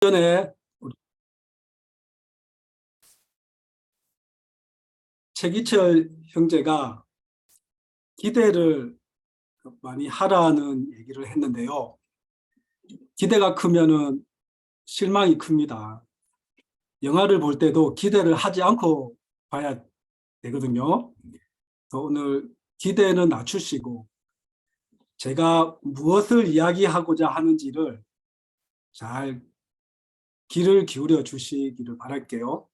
전에 우리 최기철 형제가 기대를 많이 하라는 얘기를 했는데요. 기대가 크면은 실망이 큽니다. 영화를 볼 때도 기대를 하지 않고 봐야 되거든요. 그래서 오늘 기대는 낮추시고 제가 무엇을 이야기하고자 하는지를 잘 귀를 기울여 주시기를 바랄게요.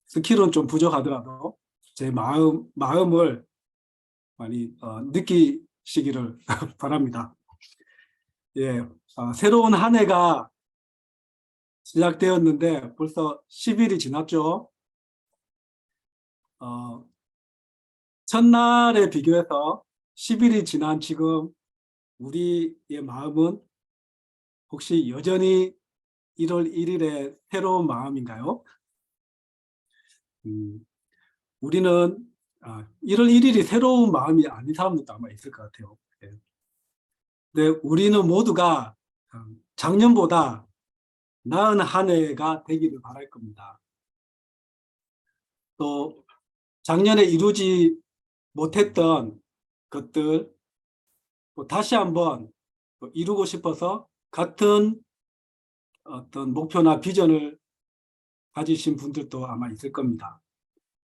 스킬은 좀 부족하더라도 제 마음을 많이 느끼시기를 바랍니다. 예, 새로운 한 해가 시작되었는데 벌써 10일이 지났죠. 어, 첫날에 비교해서 10일이 지난 지금 우리의 마음은 혹시 여전히 1월 1일의 새로운 마음인가요? 우리는 1월 1일이 새로운 마음이 아닌 사람들도 아마 있을 것 같아요. 예. 근데 우리는 모두가 작년보다 나은 한 해가 되기를 바랄 겁니다. 또 작년에 이루지 못했던 것들 다시 한번 이루고 싶어서 같은 어떤 목표나 비전을 가지신 분들도 아마 있을 겁니다.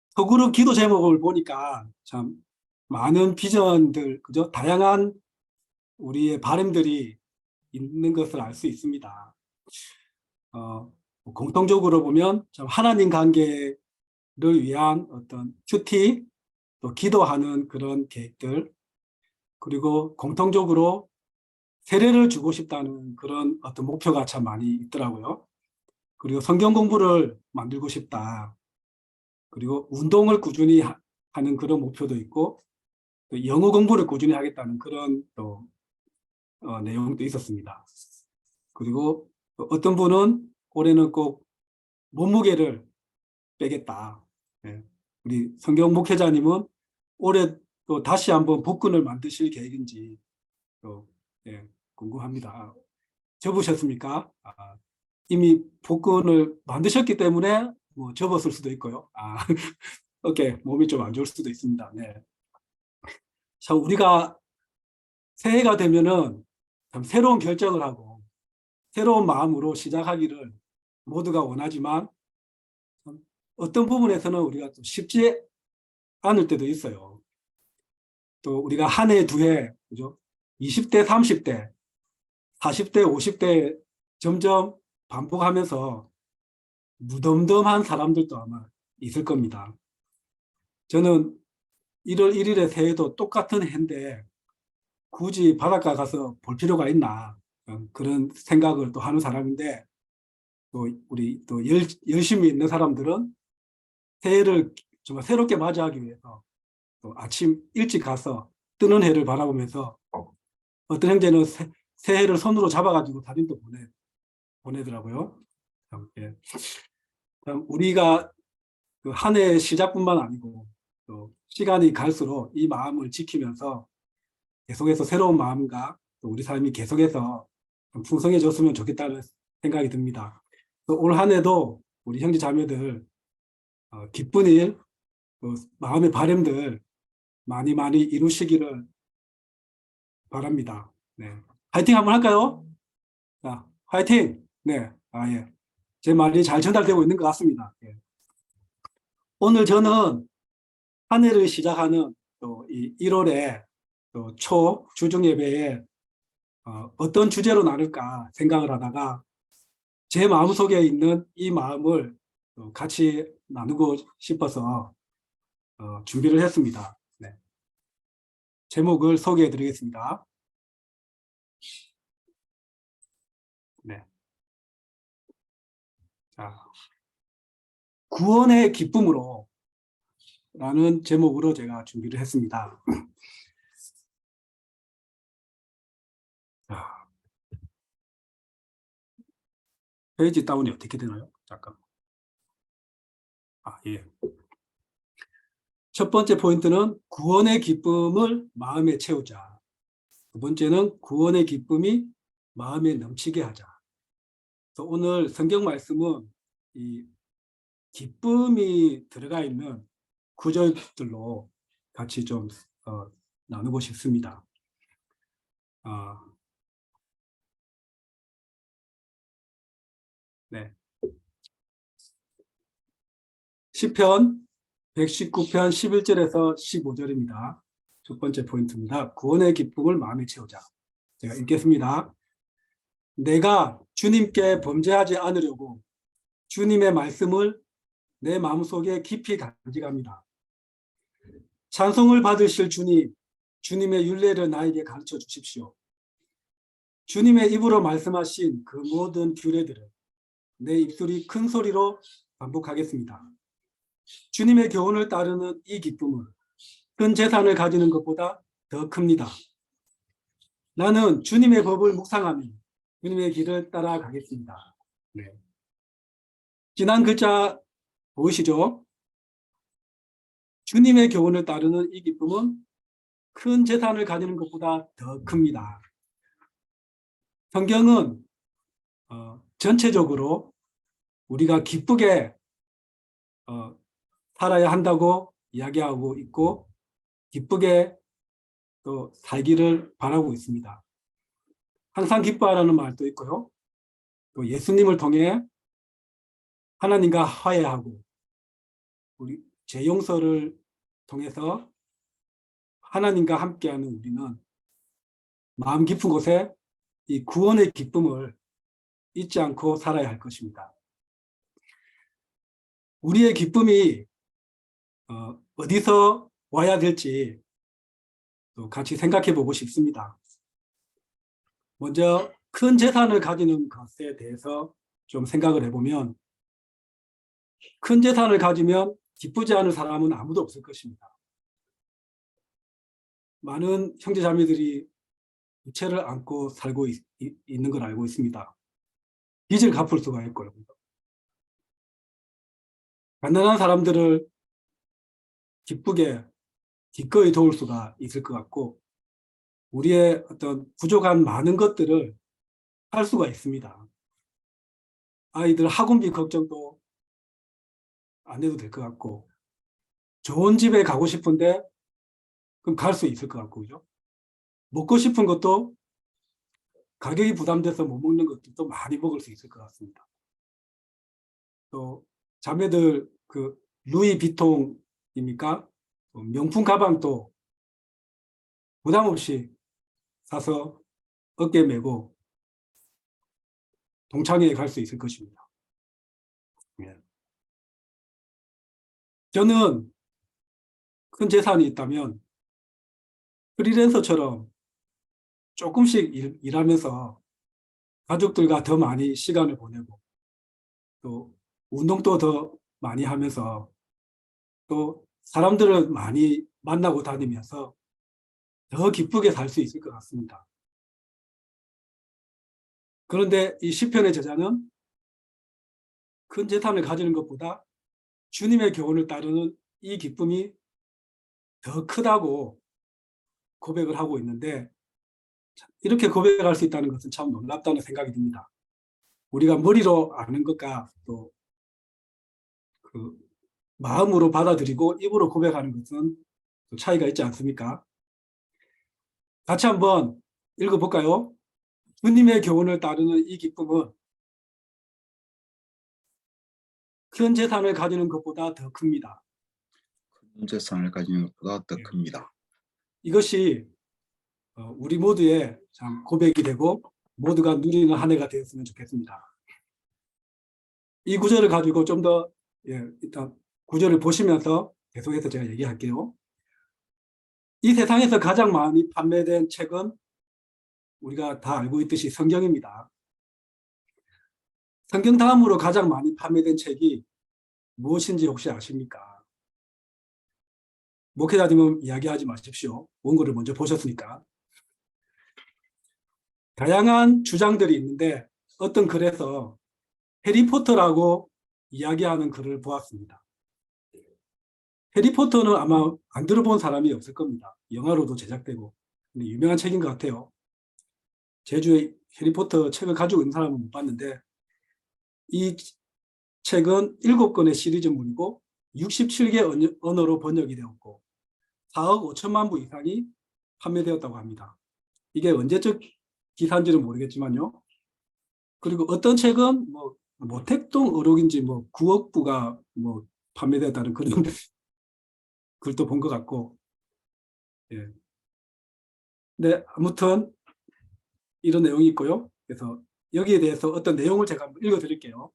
서그룹 기도 제목을 보니까 참 많은 비전들, 그죠? 다양한 우리의 바람들이 있는 것을 알 수 있습니다. 공통적으로 보면 참 하나님 관계를 위한 어떤 큐티, 또 기도하는 그런 계획들, 그리고 공통적으로 세례를 주고 싶다는 그런 어떤 목표가 참 많이 있더라고요. 그리고 성경 공부를 만들고 싶다. 그리고 운동을 꾸준히 하는 그런 목표도 있고, 또 영어 공부를 꾸준히 하겠다는 그런 또 내용도 있었습니다. 그리고 어떤 분은 올해는 꼭 몸무게를 빼겠다. 예. 우리 성경 목회자님은 올해 또 다시 한번 복근을 만드실 계획인지 또 예, 궁금합니다. 접으셨습니까? 이미 복근을 만드셨기 때문에 뭐 접었을 수도 있고요. 어깨 몸이 좀 안 좋을 수도 있습니다. 네. 참 우리가 새해가 되면은 참 새로운 결정을 하고 새로운 마음으로 시작하기를 모두가 원하지만 어떤 부분에서는 우리가 또 쉽지 않을 때도 있어요. 또 우리가 한 해, 두 해, 그죠? 20대, 30대, 40대, 50대 점점 반복하면서 무덤덤한 사람들도 아마 있을 겁니다. 저는 1월 1일의 새해도 똑같은 해인데 굳이 바닷가 가서 볼 필요가 있나 그런 생각을 또 하는 사람인데 또 우리 또 열심히 있는 사람들은 새해를 정말 새롭게 맞이하기 위해서 또 아침 일찍 가서 뜨는 해를 바라보면서 어떤 형제는 새해를 손으로 잡아가지고 사진도 보내더라고요. 예. 우리가 그 한 해의 시작뿐만 아니고 또 시간이 갈수록 이 마음을 지키면서 계속해서 새로운 마음과 또 우리 삶이 계속해서 좀 풍성해졌으면 좋겠다는 생각이 듭니다. 올 한 해도 우리 형제 자매들 기쁜 일, 마음의 바람들 많이 많이 이루시기를 바랍니다. 네. 화이팅 한번 할까요? 자, 화이팅! 네. 예. 제 말이 잘 전달되고 있는 것 같습니다. 예. 오늘 저는 한 해를 시작하는 또 이 1월에 또 주중 예배에 어떤 주제로 나눌까 생각을 하다가 제 마음속에 있는 이 마음을 같이 나누고 싶어서 준비를 했습니다. 네. 제목을 소개해 드리겠습니다. 네. 자, 구원의 기쁨으로 라는 제목으로 제가 준비를 했습니다. 자, 페이지 다운이 어떻게 되나요? 잠깐. 예. 첫 번째 포인트는 구원의 기쁨을 마음에 채우자. 두 번째는 구원의 기쁨이 마음에 넘치게 하자. 그래서 오늘 성경 말씀은 이 기쁨이 들어가 있는 구절들로 같이 좀 나누고 싶습니다. 네. 시편 119편 11절에서 15절입니다. 첫 번째 포인트입니다. 구원의 기쁨을 마음에 채우자. 제가 읽겠습니다. 내가 주님께 범죄하지 않으려고 주님의 말씀을 내 마음속에 깊이 간직합니다. 찬송을 받으실 주님, 주님의 율례를 나에게 가르쳐 주십시오. 주님의 입으로 말씀하신 그 모든 규례들을 내 입술이 큰 소리로 반복하겠습니다. 주님의 교훈을 따르는 이 기쁨은 큰 재산을 가지는 것보다 더 큽니다. 나는 주님의 법을 묵상하며 주님의 길을 따라가겠습니다. 네. 지난 글자 보이시죠? 주님의 교훈을 따르는 이 기쁨은 큰 재산을 가지는 것보다 더 큽니다. 성경은 전체적으로 우리가 기쁘게 살아야 한다고 이야기하고 있고 기쁘게 또 살기를 바라고 있습니다. 항상 기뻐하라는 말도 있고요. 또 예수님을 통해 하나님과 화해하고 우리 죄 용서를 통해서 하나님과 함께하는 우리는 마음 깊은 곳에 이 구원의 기쁨을 잊지 않고 살아야 할 것입니다. 우리의 기쁨이 어디서 와야 될지 또 같이 생각해 보고 싶습니다. 먼저 큰 재산을 가지는 것에 대해서 좀 생각을 해보면 큰 재산을 가지면 기쁘지 않은 사람은 아무도 없을 것입니다. 많은 형제자매들이 부채를 안고 살고 있는 걸 알고 있습니다. 빚을 갚을 수가 있고요. 가난한 사람들을 기쁘게 기꺼이 도울 수가 있을 것 같고 우리의 어떤 부족한 많은 것들을 할 수가 있습니다. 아이들 학원비 걱정도 안 해도 될 것 같고 좋은 집에 가고 싶은데 그럼 갈 수 있을 것 같고 그죠? 먹고 싶은 것도 가격이 부담돼서 못 먹는 것들도 많이 먹을 수 있을 것 같습니다. 또 자매들 그 루이 비통입니까? 명품 가방도 부담 없이 사서 어깨에 메고 동창회에 갈 수 있을 것입니다. 예. 저는 큰 재산이 있다면 프리랜서처럼 조금씩 일하면서 가족들과 더 많이 시간을 보내고 또 운동도 더 많이 하면서 또 사람들을 많이 만나고 다니면서 더 기쁘게 살 수 있을 것 같습니다. 그런데 이 시편의 저자는 큰 재산을 가지는 것보다 주님의 교훈을 따르는 이 기쁨이 더 크다고 고백을 하고 있는데 이렇게 고백할 수 있다는 것은 참 놀랍다는 생각이 듭니다. 우리가 머리로 아는 것과 또 그 마음으로 받아들이고 입으로 고백하는 것은 또 차이가 있지 않습니까? 같이 한번 읽어볼까요? 주님의 교훈을 따르는 이 기쁨은 큰 재산을 가지는 것보다 더 큽니다. 큰 재산을 가지는 것보다 더 큽니다. 이것이 우리 모두의 참 고백이 되고 모두가 누리는 한 해가 되었으면 좋겠습니다. 이 구절을 가지고 좀 더 일단 구절을 보시면서 계속해서 제가 얘기할게요. 이 세상에서 가장 많이 판매된 책은 우리가 다 알고 있듯이 성경입니다. 성경 다음으로 가장 많이 판매된 책이 무엇인지 혹시 아십니까? 목회자님은 이야기하지 마십시오. 원고를 먼저 보셨으니까. 다양한 주장들이 있는데 어떤 글에서 해리포터라고 이야기하는 글을 보았습니다. 해리포터는 아마 안 들어본 사람이 없을 겁니다. 영화로도 제작되고 근데 유명한 책인 것 같아요. 제주에 해리포터 책을 가지고 있는 사람은 못 봤는데 이 책은 7권의 시리즈물이고 67개 언어로 번역이 되었고 4억 5천만 부 이상이 판매되었다고 합니다. 이게 언제적 기사인지는 모르겠지만요. 그리고 어떤 책은 뭐 모택동 어록인지 뭐 9억 부가 뭐 판매되었다는 그런 글도 본 것 같고, 예. 네, 아무튼 이런 내용이 있고요. 그래서 여기에 대해서 어떤 내용을 제가 한번 읽어드릴게요.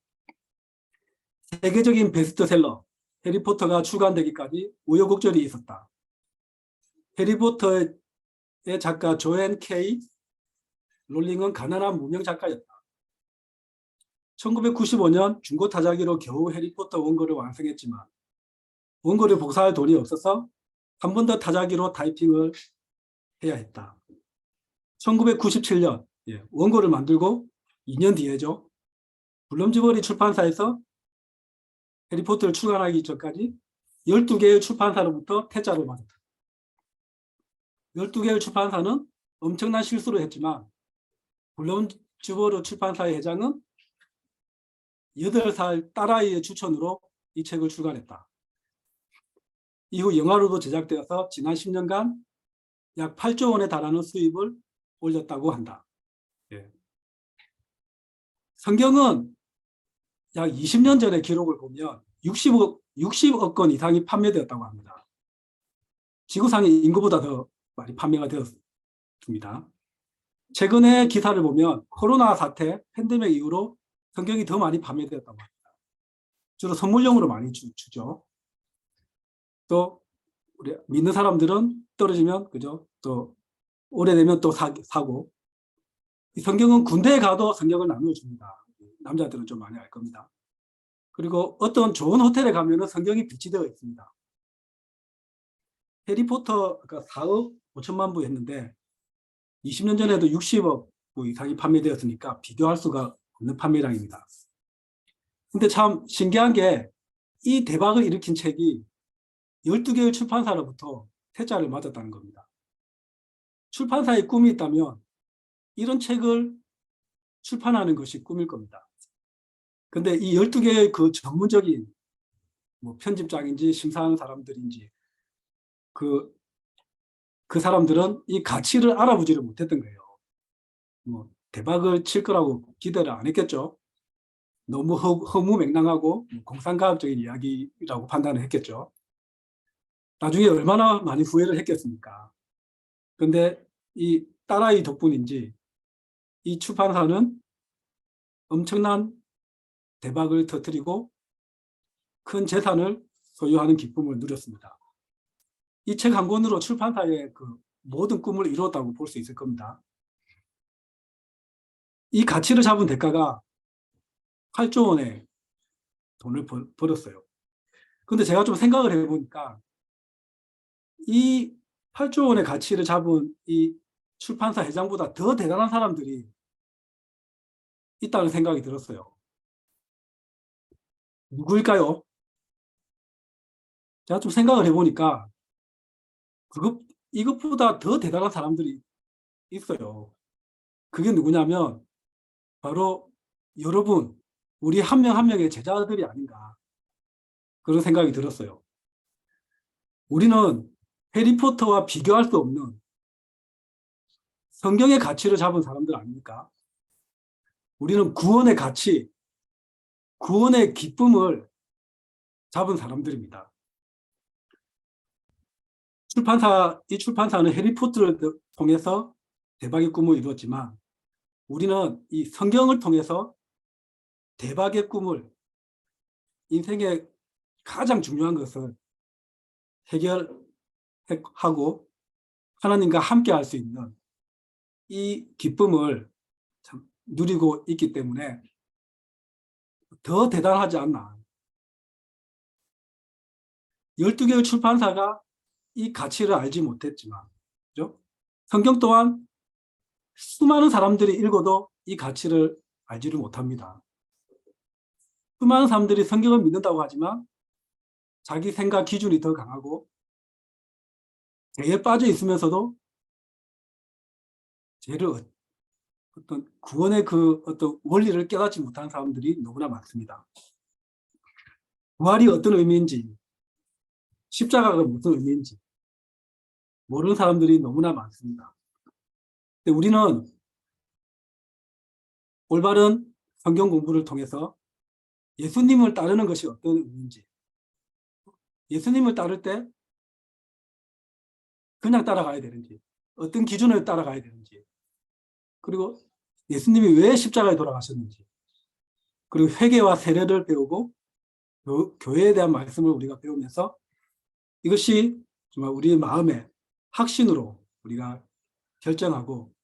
세계적인 베스트셀러 해리포터가 출간되기까지 우여곡절이 있었다. 해리포터의 작가 조앤 K. 롤링은 가난한 무명 작가였다. 1995년 중고 타자기로 겨우 해리포터 원고를 완성했지만 원고를 복사할 돈이 없어서 한 번 더 타자기로 타이핑을 해야 했다. 1997년 원고를 만들고 2년 뒤에죠. 블럼즈버리 출판사에서 해리포터를 출간하기 전까지 12개의 출판사로부터 퇴짜를 받았다. 12개의 출판사는 엄청난 실수를 했지만 블럼즈버리 출판사의 회장은 8살 딸아이의 추천으로 이 책을 출간했다. 이후 영화로도 제작되어서 지난 10년간 약 8조 원에 달하는 수입을 올렸다고 한다. 예. 성경은 약 20년 전의 기록을 보면 60억 권 이상이 판매되었다고 합니다. 지구상의 인구보다 더 많이 판매가 되었습니다. 최근의 기사를 보면 코로나 사태, 팬데믹 이후로 성경이 더 많이 판매되었다고 합니다. 주로 선물용으로 많이 주죠. 또 우리 믿는 사람들은 떨어지면 그죠? 또 오래되면 또 사고. 이 성경은 군대에 가도 성경을 나누어 줍니다. 남자들은 좀 많이 알 겁니다. 그리고 어떤 좋은 호텔에 가면은 성경이 비치되어 있습니다. 해리포터가 4억 5천만 부 했는데 20년 전에도 60억 부 이상이 판매되었으니까 비교할 수가 없는 판매량입니다. 근데 참 신기한 게 이 대박을 일으킨 책이 12개의 출판사로부터 퇴짜를 맞았다는 겁니다. 출판사에 꿈이 있다면 이런 책을 출판하는 것이 꿈일 겁니다. 근데 이 12개의 그 전문적인 뭐 편집장인지 심사하는 사람들인지 그 사람들은 이 가치를 알아보지를 못했던 거예요. 뭐 대박을 칠 거라고 기대를 안 했겠죠. 너무 허무맹랑하고 공상과학적인 이야기라고 판단을 했겠죠. 나중에 얼마나 많이 후회를 했겠습니까. 근데 이 딸아이 덕분인지 이 출판사는 엄청난 대박을 터뜨리고 큰 재산을 소유하는 기쁨을 누렸습니다. 이 책 한 권으로 출판사의 그 모든 꿈을 이루었다고 볼 수 있을 겁니다. 이 가치를 잡은 대가가 8조 원의 돈을 벌었어요. 근데 제가 좀 생각을 해보니까 이 8조 원의 가치를 잡은 이 출판사 회장보다 더 대단한 사람들이 있다는 생각이 들었어요. 누구일까요? 제가 좀 생각을 해보니까 이것보다 더 대단한 사람들이 있어요. 그게 누구냐면 바로 여러분, 우리 한 명 한 명의 제자들이 아닌가 그런 생각이 들었어요. 우리는 해리포터와 비교할 수 없는 성경의 가치를 잡은 사람들 아닙니까? 우리는 구원의 가치, 구원의 기쁨을 잡은 사람들입니다. 이 출판사는 해리포터를 통해서 대박의 꿈을 이루었지만 우리는 이 성경을 통해서 대박의 꿈을 인생의 가장 중요한 것을 해결하고 하나님과 함께 할 수 있는 이 기쁨을 참 누리고 있기 때문에 더 대단하지 않나. 12개의 출판사가 이 가치를 알지 못했지만, 그죠? 성경 또한 수많은 사람들이 읽어도 이 가치를 알지를 못합니다. 수많은 사람들이 성경을 믿는다고 하지만 자기 생각 기준이 더 강하고 죄에 빠져 있으면서도 죄를 어떤 구원의 그 어떤 원리를 깨닫지 못하는 사람들이 너무나 많습니다. 부활이 어떤 의미인지, 십자가가 무슨 의미인지 모르는 사람들이 너무나 많습니다. 근데 우리는 올바른 성경 공부를 통해서 예수님을 따르는 것이 어떤 의미인지, 예수님을 따를 때 그냥 따라가야 되는지, 어떤 기준을 따라가야 되는지, 그리고 예수님이 왜 십자가에 돌아가셨는지, 그리고 회개와 세례를 배우고 교회에 대한 말씀을 우리가 배우면서 이것이 정말 우리 마음의 확신으로 우리가 결정하고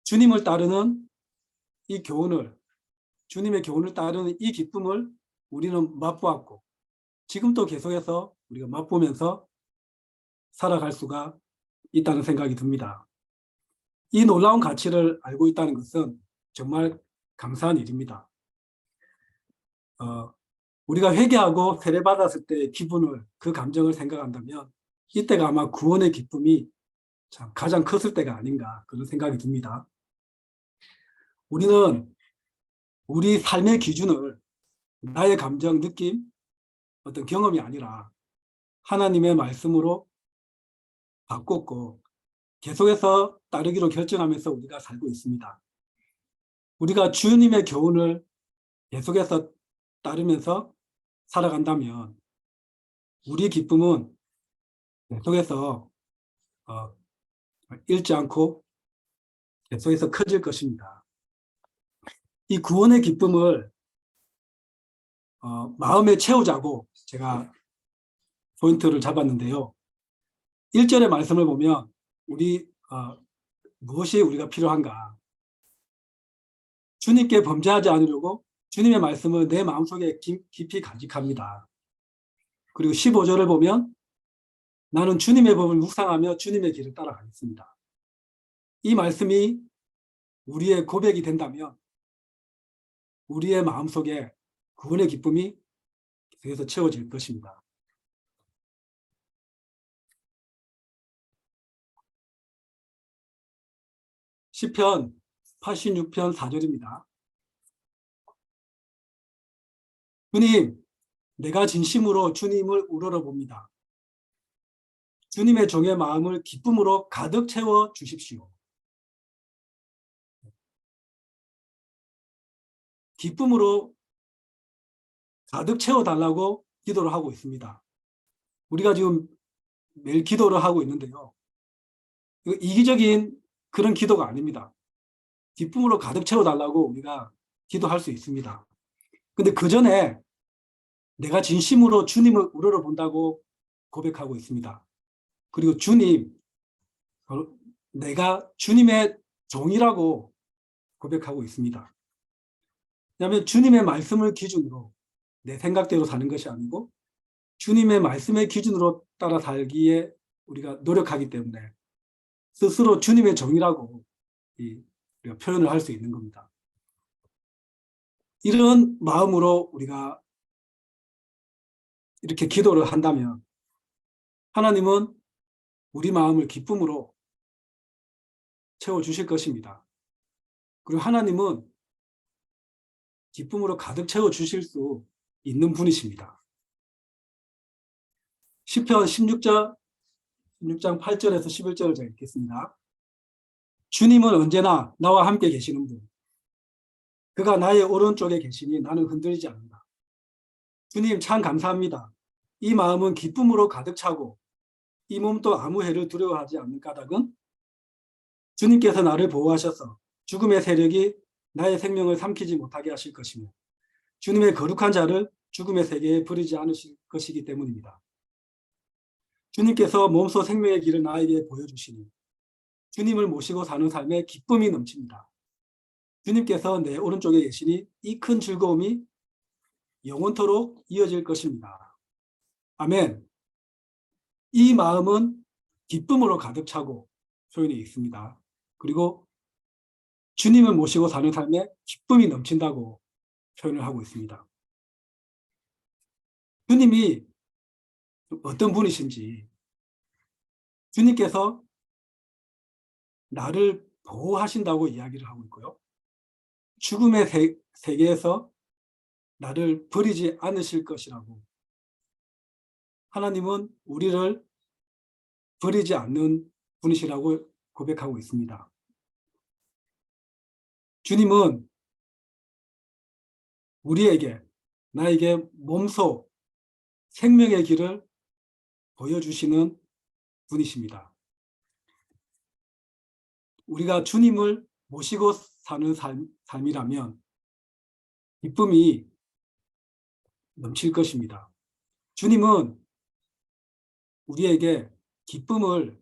주님을 따르는 이 교훈을, 주님의 교훈을 따르는 이 기쁨을 우리는 맛보았고 지금도 계속해서 우리가 맛보면서 살아갈 수가 있다는 생각이 듭니다. 이 놀라운 가치를 알고 있다는 것은 정말 감사한 일입니다. 우리가 회개하고 세례받았을 때의 기분을, 그 감정을 생각한다면 이때가 아마 구원의 기쁨이 참 가장 컸을 때가 아닌가 그런 생각이 듭니다. 우리는 우리 삶의 기준을 나의 감정, 느낌, 어떤 경험이 아니라 하나님의 말씀으로 바꿨고 계속해서 따르기로 결정하면서 우리가 살고 있습니다. 우리가 주님의 교훈을 계속해서 따르면서 살아간다면 우리 기쁨은 계속해서 잃지 않고 계속해서 커질 것입니다. 이 구원의 기쁨을 마음에 채우자고 제가 포인트를 잡았는데요. 1절의 말씀을 보면 무엇이 우리가 필요한가? 주님께 범죄하지 않으려고 주님의 말씀을 내 마음속에 깊이 간직합니다. 그리고 15절을 보면 나는 주님의 법을 묵상하며 주님의 길을 따라가겠습니다. 이 말씀이 우리의 고백이 된다면 우리의 마음속에 구원의 기쁨이 계속해서 채워질 것입니다. 시편 86편 4절입니다. 주님, 내가 진심으로 주님을 우러러봅니다. 주님의 종의 마음을 기쁨으로 가득 채워 주십시오. 기쁨으로 가득 채워달라고 기도를 하고 있습니다. 우리가 지금 매일 기도를 하고 있는데요. 이거 이기적인 그런 기도가 아닙니다. 기쁨으로 가득 채워달라고 우리가 기도할 수 있습니다. 근데 그 전에 내가 진심으로 주님을 우러러본다고 고백하고 있습니다. 그리고 주님, 내가 주님의 종이라고 고백하고 있습니다. 왜냐하면 주님의 말씀을 기준으로 내 생각대로 사는 것이 아니고 주님의 말씀의 기준으로 따라 살기에 우리가 노력하기 때문에 스스로 주님의 종이라고 우리가 표현을 할 수 있는 겁니다. 이런 마음으로 우리가 이렇게 기도를 한다면 하나님은 우리 마음을 기쁨으로 채워주실 것입니다. 그리고 하나님은 기쁨으로 가득 채워주실 수 있는 분이십니다. 시편 16장 8절에서 11절을 제가 읽겠습니다. 주님은 언제나 나와 함께 계시는 분. 그가 나의 오른쪽에 계시니 나는 흔들리지 않는다. 주님 참 감사합니다. 이 마음은 기쁨으로 가득 차고 이 몸도 아무 해를 두려워하지 않는 까닭은 주님께서 나를 보호하셔서 죽음의 세력이 나의 생명을 삼키지 못하게 하실 것이며 주님의 거룩한 자를 죽음의 세계에 버리지 않으실 것이기 때문입니다. 주님께서 몸소 생명의 길을 나에게 보여주시니 주님을 모시고 사는 삶에 기쁨이 넘칩니다. 주님께서 내 오른쪽에 계시니 이 큰 즐거움이 영원토록 이어질 것입니다. 아멘. 이 마음은 기쁨으로 가득 차고 표현이 있습니다. 그리고 주님을 모시고 사는 삶에 기쁨이 넘친다고 표현을 하고 있습니다. 주님이 어떤 분이신지, 주님께서 나를 보호하신다고 이야기를 하고 있고요. 죽음의 세계에서 나를 버리지 않으실 것이라고, 하나님은 우리를 버리지 않는 분이시라고 고백하고 있습니다. 주님은 우리에게, 나에게 몸소 생명의 길을 보여주시는 분이십니다. 우리가 주님을 모시고 사는 삶이라면 기쁨이 넘칠 것입니다. 주님은 우리에게 기쁨을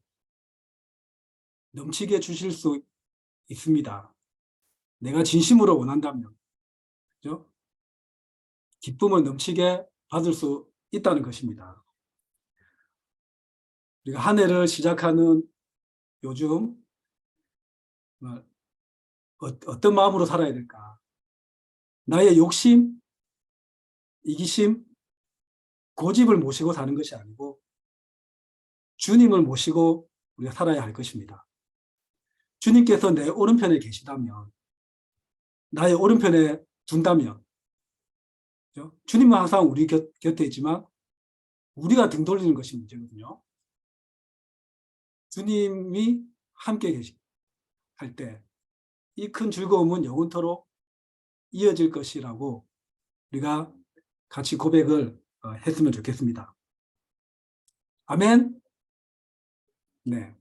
넘치게 주실 수 있습니다. 내가 진심으로 원한다면, 그죠? 기쁨을 넘치게 받을 수 있다는 것입니다. 우리가 한 해를 시작하는 요즘 어떤 마음으로 살아야 될까? 나의 욕심, 이기심, 고집을 모시고 사는 것이 아니고 주님을 모시고 우리가 살아야 할 것입니다. 주님께서 내 오른편에 계시다면, 나의 오른편에 둔다면, 그죠? 주님은 항상 우리 곁에 있지만 우리가 등 돌리는 것이 문제거든요. 주님이 함께 할 때 이 큰 즐거움은 영원토록 이어질 것이라고 우리가 같이 고백을 했으면 좋겠습니다. 아멘. 네.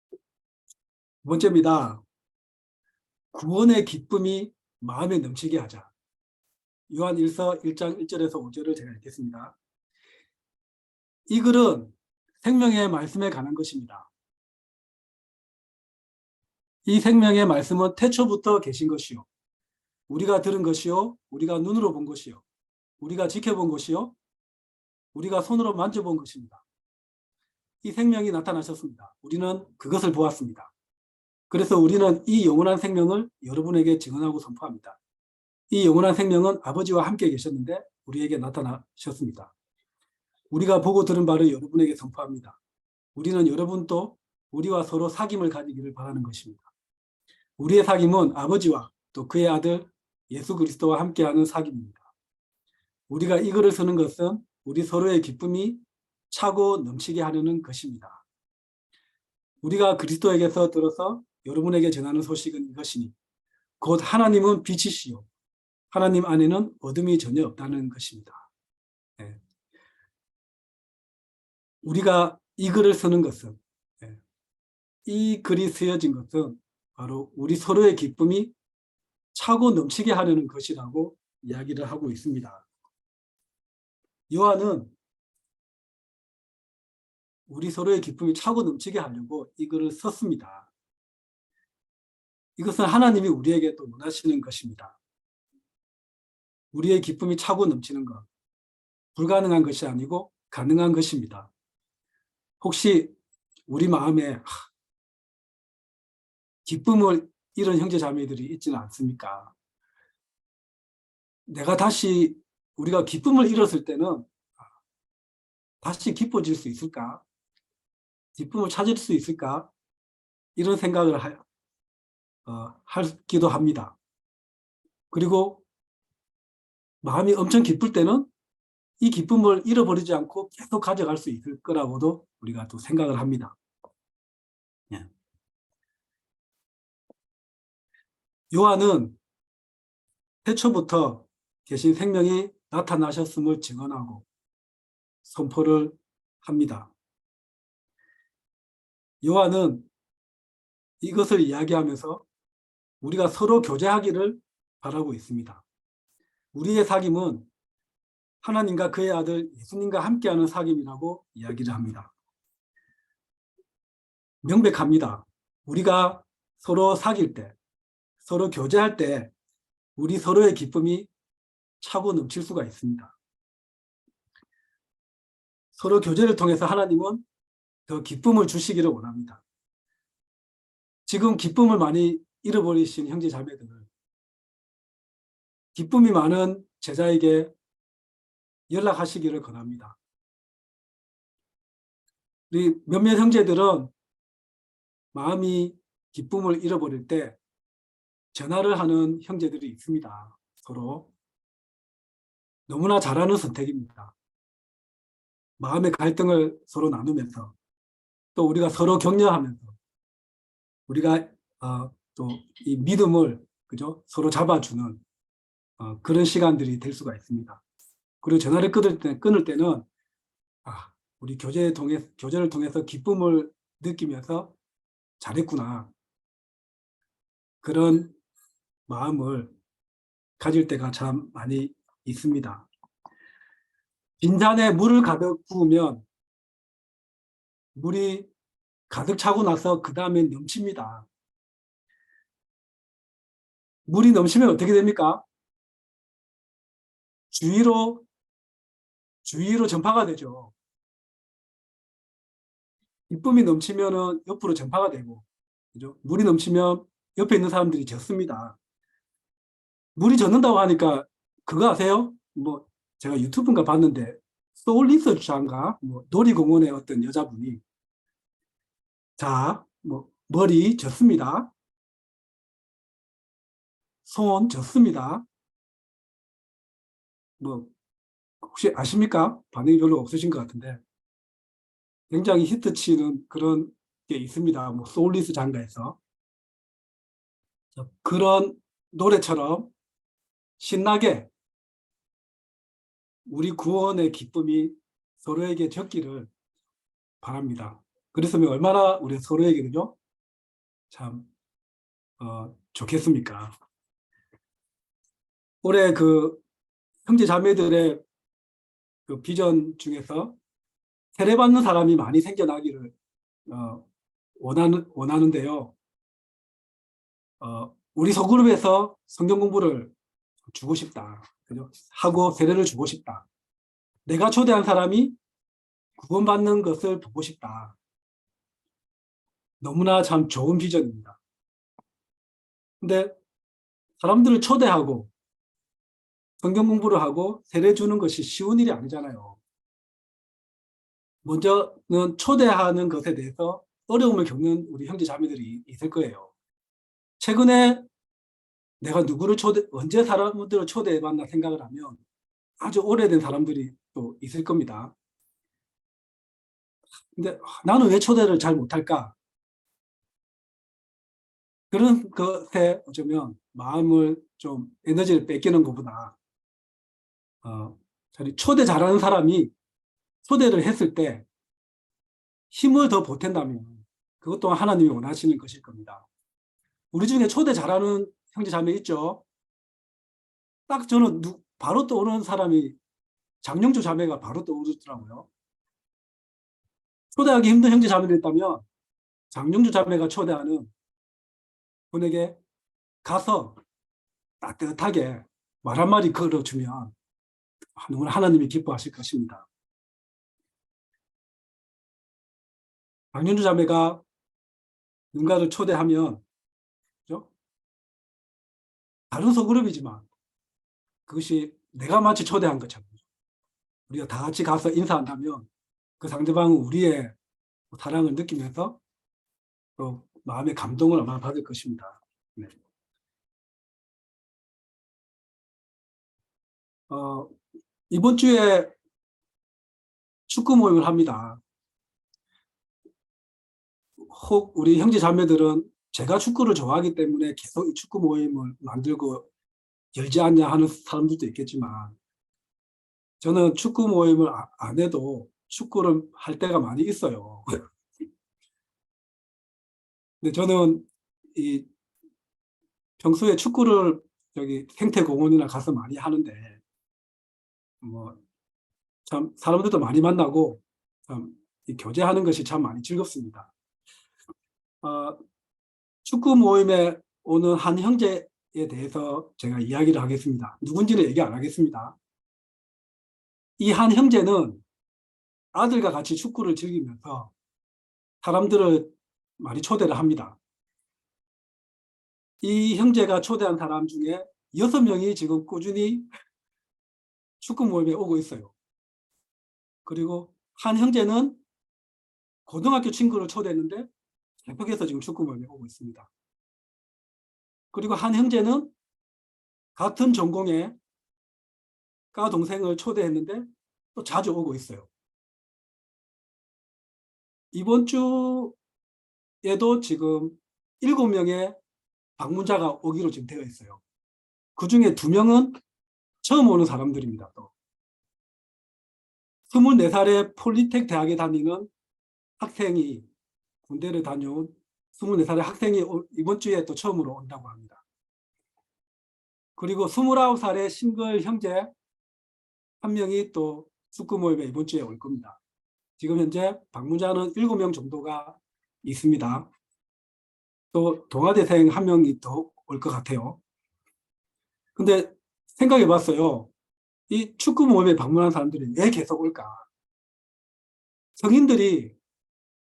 두 번째입니다. 구원의 기쁨이 마음에 넘치게 하자. 요한 1서 1장 1절에서 5절을 제가 읽겠습니다. 이 글은 생명의 말씀에 관한 것입니다. 이 생명의 말씀은 태초부터 계신 것이요, 우리가 들은 것이요, 우리가 눈으로 본 것이요, 우리가 지켜본 것이요, 우리가 손으로 만져본 것입니다. 이 생명이 나타나셨습니다. 우리는 그것을 보았습니다. 그래서 우리는 이 영원한 생명을 여러분에게 증언하고 선포합니다. 이 영원한 생명은 아버지와 함께 계셨는데 우리에게 나타나셨습니다. 우리가 보고 들은 바를 여러분에게 선포합니다. 우리는 여러분도 우리와 서로 사귐을 가지기를 바라는 것입니다. 우리의 사귐은 아버지와 또 그의 아들 예수 그리스도와 함께하는 사귐입니다. 우리가 이 글을 쓰는 것은 우리 서로의 기쁨이 차고 넘치게 하려는 것입니다. 우리가 그리스도에게서 들어서 여러분에게 전하는 소식은 이것이니 곧 하나님은 빛이시요 하나님 안에는 어둠이 전혀 없다는 것입니다. 네. 우리가 이 글을 쓰는 것은, 이 글이 쓰여진 것은 바로 우리 서로의 기쁨이 차고 넘치게 하려는 것이라고 이야기를 하고 있습니다. 요한은 우리 서로의 기쁨이 차고 넘치게 하려고 이 글을 썼습니다. 이것은 하나님이 우리에게 또 원하시는 것입니다. 우리의 기쁨이 차고 넘치는 것, 불가능한 것이 아니고 가능한 것입니다. 혹시 우리 마음에 기쁨을 잃은 형제 자매들이 있지는 않습니까? 우리가 기쁨을 잃었을 때는 다시 기뻐질 수 있을까? 기쁨을 찾을 수 있을까? 이런 생각을 하기도 합니다. 그리고 마음이 엄청 기쁠 때는 이 기쁨을 잃어버리지 않고 계속 가져갈 수 있을 거라고도 우리가 또 생각을 합니다. 예. 요한은 태초부터 계신 생명이 나타나셨음을 증언하고 선포를 합니다. 요한은 이것을 이야기하면서 우리가 서로 교제하기를 바라고 있습니다. 우리의 사귐은 하나님과 그의 아들 예수님과 함께하는 사귐이라고 이야기를 합니다. 명백합니다. 우리가 서로 사귈 때, 서로 교제할 때 우리 서로의 기쁨이 차고 넘칠 수가 있습니다. 서로 교제를 통해서 하나님은 더 기쁨을 주시기를 원합니다. 지금 기쁨을 많이 잃어버리신 형제 자매들을 기쁨이 많은 제자에게 연락하시기를 권합니다. 우리 몇몇 형제들은 마음이 기쁨을 잃어버릴 때 전화를 하는 형제들이 있습니다. 서로 너무나 잘하는 선택입니다. 마음의 갈등을 서로 나누면서 또 우리가 서로 격려하면서 우리가 또 이 믿음을 그죠? 서로 잡아주는 그런 시간들이 될 수가 있습니다. 그리고 전화를 끊을 때는 우리 교제를 통해서 기쁨을 느끼면서 잘했구나. 그런 마음을 가질 때가 참 많이 있습니다. 빈잔에 물을 가득 부으면 물이 가득 차고 나서 그 다음에 넘칩니다. 물이 넘치면 어떻게 됩니까? 주위로 전파가 되죠. 기쁨이 넘치면은 옆으로 전파가 되고, 그죠? 물이 넘치면 옆에 있는 사람들이 젖습니다. 물이 젖는다고 하니까 그거 아세요? 뭐 제가 유튜브인가 봤는데 소울리서치인가 뭐 놀이공원의 어떤 여자분이 뭐 머리 젖습니다. 손 젖습니다. 뭐 혹시 아십니까? 반응이 별로 없으신 것 같은데 굉장히 히트치는 그런 게 있습니다. 뭐 소울리스 장가에서 그런 노래처럼 신나게 우리 구원의 기쁨이 서로에게 젖기를 바랍니다. 그랬으면 얼마나 우리 서로에게 그죠? 참 좋겠습니까? 올해 그 형제 자매들의 그 비전 중에서 세례받는 사람이 많이 생겨나기를 원하는데요. 우리 소그룹에서 성경 공부를 주고 싶다. 그죠? 하고 세례를 주고 싶다. 내가 초대한 사람이 구원받는 것을 보고 싶다. 너무나 참 좋은 비전입니다. 근데 사람들을 초대하고 성경 공부를 하고 세례 주는 것이 쉬운 일이 아니잖아요. 먼저는 초대하는 것에 대해서 어려움을 겪는 우리 형제 자매들이 있을 거예요. 최근에 내가 언제 사람들을 초대해봤나 생각을 하면 아주 오래된 사람들이 또 있을 겁니다. 근데 나는 왜 초대를 잘 못할까? 그런 것에 어쩌면 마음을 좀 에너지를 뺏기는 것보다 초대 잘하는 사람이 초대를 했을 때 힘을 더 보탠다면 그것 또한 하나님이 원하시는 것일 겁니다. 우리 중에 초대 잘하는 형제 자매 있죠? 딱 저는 바로 떠오르는 사람이 장영주 자매가 바로 떠오르더라고요. 초대하기 힘든 형제 자매들 있다면 장영주 자매가 초대하는 분에게 가서 따뜻하게 말 한마디 걸어주면 너무나 하나님이 기뻐하실 것입니다. 장영주 자매가 누군가를 초대하면 그렇죠? 다른 소그룹이지만 그것이 내가 마치 초대한 것처럼 우리가 다 같이 가서 인사한다면 그 상대방은 우리의 사랑을 느끼면서 또 마음의 감동을 아마 받을 것입니다. 네. 이번 주에 축구 모임을 합니다. 혹 우리 형제 자매들은 제가 축구를 좋아하기 때문에 계속 이 축구 모임을 만들고 열지 않냐 하는 사람들도 있겠지만 저는 축구 모임을 안 해도 축구를 할 때가 많이 있어요. 근데 저는 이 평소에 축구를 생태공원이나 가서 많이 하는데 뭐 참 사람들도 많이 만나고 참 교제하는 것이 참 많이 즐겁습니다. 축구 모임에 오는 한 형제에 대해서 제가 이야기를 하겠습니다. 누군지는 얘기 안 하겠습니다. 이 한 형제는 아들과 같이 축구를 즐기면서 사람들을 많이 초대를 합니다. 이 형제가 초대한 사람 중에 6명이 지금 꾸준히 축구 모임에 오고 있어요. 그리고 한 형제는 고등학교 친구를 초대했는데 새벽에서 지금 축구 모임에 오고 있습니다. 그리고 한 형제는 같은 전공에 과 동생을 초대했는데 또 자주 오고 있어요. 이번 주에도 지금 7명의 방문자가 오기로 지금 되어 있어요. 그 중에 2명은 처음 오는 사람들입니다. 또 24살의 폴리텍 대학에 다니는 학생이, 군대를 다녀온 24살의 학생이 이번 주에 또 처음으로 온다고 합니다. 그리고 29살의 싱글 형제 한 명이 또 축구 모임에 이번 주에 올 겁니다. 지금 현재 방문자는 7명 정도가 있습니다. 또 동아대생 한 명이 더 올 것 같아요. 근데 생각해 봤어요. 이 축구 모임에 방문한 사람들이 왜 계속 올까? 성인들이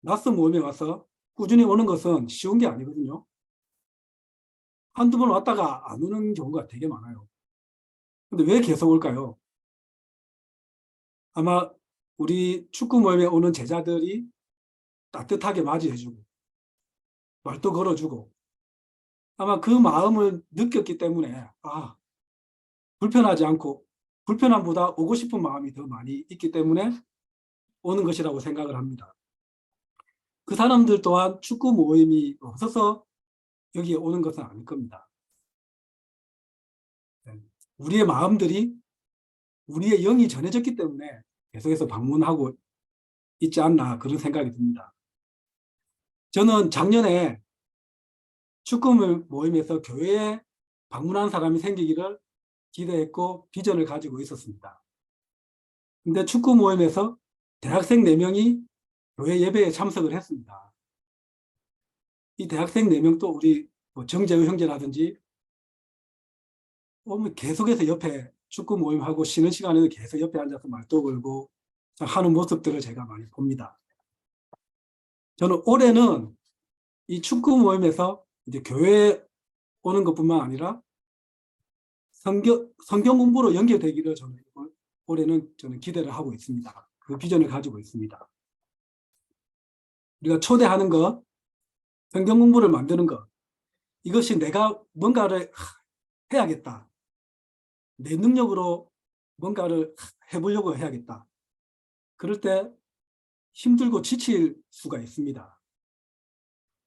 낯선 모임에 와서 꾸준히 오는 것은 쉬운 게 아니거든요. 한두 번 왔다가 안 오는 경우가 되게 많아요. 근데 왜 계속 올까요? 아마 우리 축구 모임에 오는 제자들이 따뜻하게 맞이해주고 말도 걸어주고 아마 그 마음을 느꼈기 때문에 불편하지 않고 불편함보다 오고 싶은 마음이 더 많이 있기 때문에 오는 것이라고 생각을 합니다. 그 사람들 또한 축구 모임이 없어서 여기에 오는 것은 아닐 겁니다. 우리의 마음들이 우리의 영이 전해졌기 때문에 계속해서 방문하고 있지 않나 그런 생각이 듭니다. 저는 작년에 축구 모임에서 교회에 방문한 사람이 생기기를 기대했고 비전을 가지고 있었습니다. 근데 축구 모임에서 대학생 4명이 교회 예배에 참석을 했습니다. 이 대학생 4명도 우리 정재우 형제라든지 계속해서 옆에 축구 모임하고 쉬는 시간에도 계속 옆에 앉아서 말도 걸고 하는 모습들을 제가 많이 봅니다. 저는 올해는 이 축구 모임에서 이제 교회에 오는 것뿐만 아니라 성경 공부로 연결되기를 저는 올해는 저는 기대를 하고 있습니다. 그 비전을 가지고 있습니다. 우리가 초대하는 것, 성경 공부를 만드는 것, 이것이 내가 뭔가를 해야겠다. 내 능력으로 뭔가를 해보려고 해야겠다. 그럴 때 힘들고 지칠 수가 있습니다.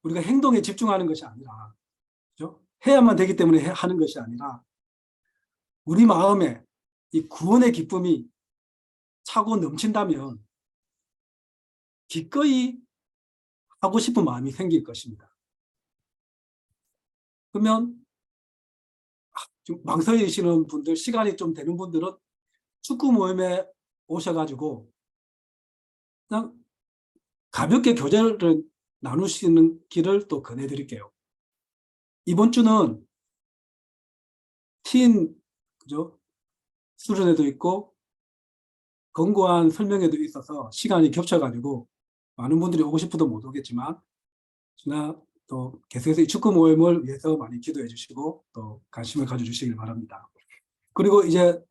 우리가 행동에 집중하는 것이 아니라, 그렇죠? 해야만 되기 때문에 하는 것이 아니라 우리 마음에 이 구원의 기쁨이 차고 넘친다면 기꺼이 하고 싶은 마음이 생길 것입니다. 그러면 좀 망설이시는 분들, 시간이 좀 되는 분들은 축구 모임에 오셔가지고 그냥 가볍게 교제를 나누시는 길을 또 권해드릴게요. 이번 주는 틴, 그죠? 수련회도 있고 권고한 설명회도 있어서 시간이 겹쳐가지고 많은 분들이 오고 싶어도 못 오겠지만 또 계속해서 이 축구 모임을 위해서 많이 기도해 주시고 또 관심을 가져주시길 바랍니다. 그리고 이제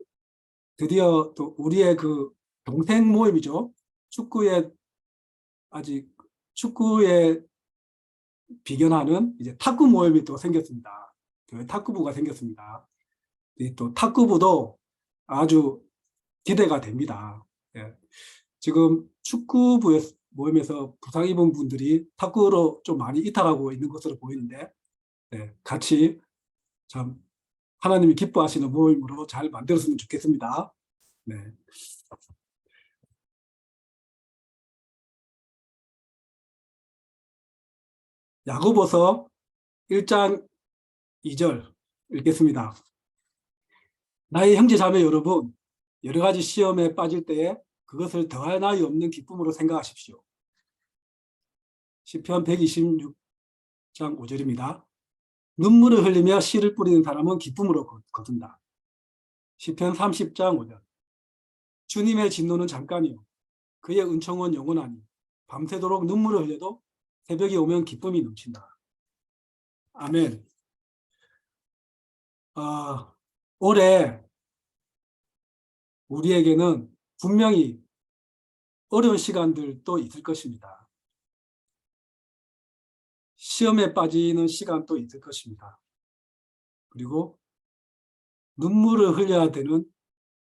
드디어 또 우리의 그 동생 모임이죠. 축구에 비견하는 이제 탁구 모임이 또 생겼습니다. 교회 탁구부가 생겼습니다. 또 탁구부도 아주 기대가 됩니다. 예. 지금 축구부 모임에서 부상 입은 분들이 탁구로 좀 많이 이탈하고 있는 것으로 보이는데 같이 참 하나님이 기뻐하시는 모임으로 잘 만들었으면 좋겠습니다. 네. 야고보서 1장 2절 읽겠습니다. 나의 형제 자매 여러분, 여러 가지 시험에 빠질 때에 그것을 더할 나위 없는 기쁨으로 생각하십시오. 시편 126장 5절입니다. 눈물을 흘리며 씨를 뿌리는 사람은 기쁨으로 거둔다. 시편 30장 5절. 주님의 진노는 잠깐이요 그의 은총은 영원하니 밤새도록 눈물을 흘려도 새벽이 오면 기쁨이 넘친다. 아멘. 올해 우리에게는 분명히 어려운 시간들도 있을 것입니다. 시험에 빠지는 시간도 있을 것입니다. 그리고 눈물을 흘려야 되는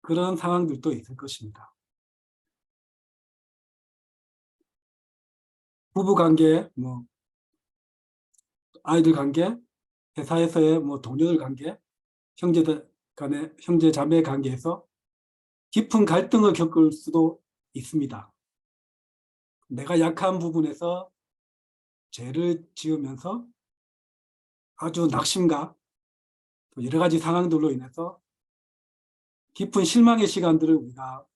그런 상황들도 있을 것입니다. 부부 관계, 뭐 아이들 관계, 회사에서의 뭐 동료들 관계, 형제들 간의 형제 자매 관계에서 깊은 갈등을 겪을 수도 있습니다. 내가 약한 부분에서 죄를 지으면서 아주 낙심과 또 여러 가지 상황들로 인해서 깊은 실망의 시간들을 우리가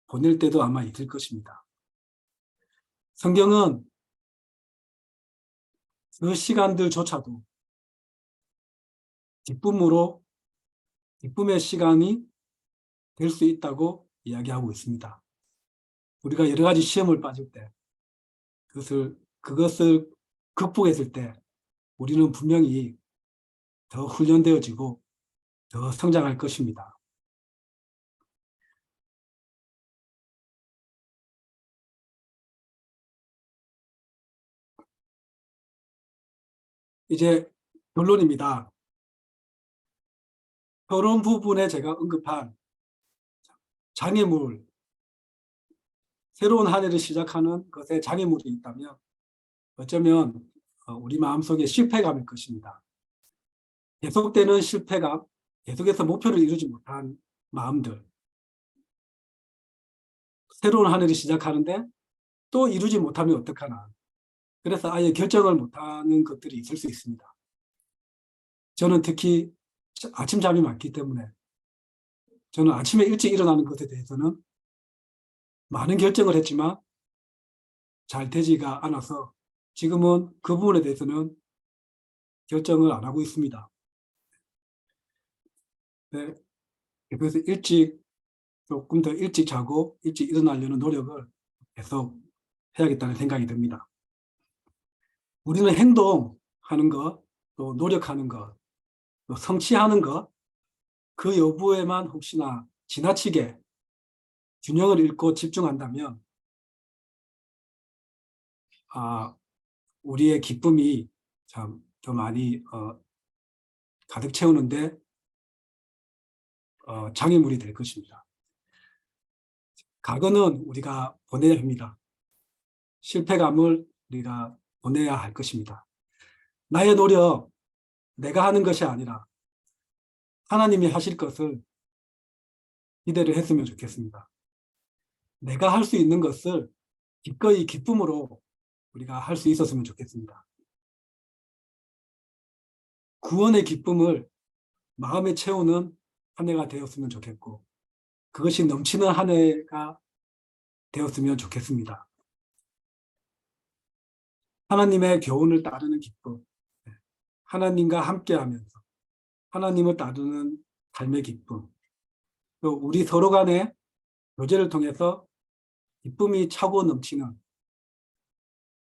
보낼 때도 아마 있을 것입니다. 성경은 그 시간들조차도 기쁨의 시간이 될 수 있다고 이야기하고 있습니다. 우리가 여러 가지 시험을 빠질 때 그것을 극복했을 때 우리는 분명히 더 훈련되어지고 더 성장할 것입니다. 이제 결론입니다. 결혼 부분에 제가 언급한 장애물, 새로운 한 해를 시작하는 것에 장애물이 있다면 어쩌면 우리 마음속에 실패감일 것입니다. 계속되는 실패감, 계속해서 목표를 이루지 못한 마음들, 새로운 한 해를 시작하는데 또 이루지 못하면 어떡하나. 그래서 아예 결정을 못하는 것들이 있을 수 있습니다. 저는 특히 아침 잠이 많기 때문에 저는 아침에 일찍 일어나는 것에 대해서는 많은 결정을 했지만 잘 되지가 않아서 지금은 그 부분에 대해서는 결정을 안 하고 있습니다. 네, 그래서 조금 더 일찍 자고 일찍 일어나려는 노력을 계속 해야겠다는 생각이 듭니다. 우리는 행동하는 것, 또 노력하는 것, 또 성취하는 것, 그 여부에만 혹시나 지나치게 균형을 잃고 집중한다면 우리의 기쁨이 참 더 많이 가득 채우는데 장애물이 될 것입니다. 과거는 우리가 보내야 합니다. 실패감을 우리가 보내야 할 것입니다. 나의 노력, 내가 하는 것이 아니라 하나님이 하실 것을 기대를 했으면 좋겠습니다. 내가 할 수 있는 것을 기꺼이 기쁨으로 우리가 할 수 있었으면 좋겠습니다. 구원의 기쁨을 마음에 채우는 한 해가 되었으면 좋겠고 그것이 넘치는 한 해가 되었으면 좋겠습니다. 하나님의 교훈을 따르는 기쁨, 하나님과 함께하면서 하나님을 따르는 삶의 기쁨, 또 우리 서로 간의 교제를 통해서 기쁨이 차고 넘치는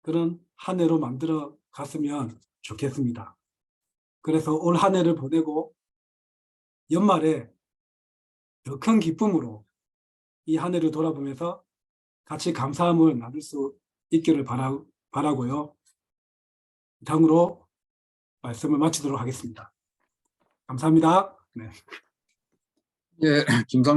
그런 한 해로 만들어 갔으면 좋겠습니다. 그래서 올 한 해를 보내고 연말에 더 큰 기쁨으로 이 한 해를 돌아보면서 같이 감사함을 나눌 수 있기를 바라고요. 이상으로 말씀을 마치도록 하겠습니다. 감사합니다. 네. 예, 김상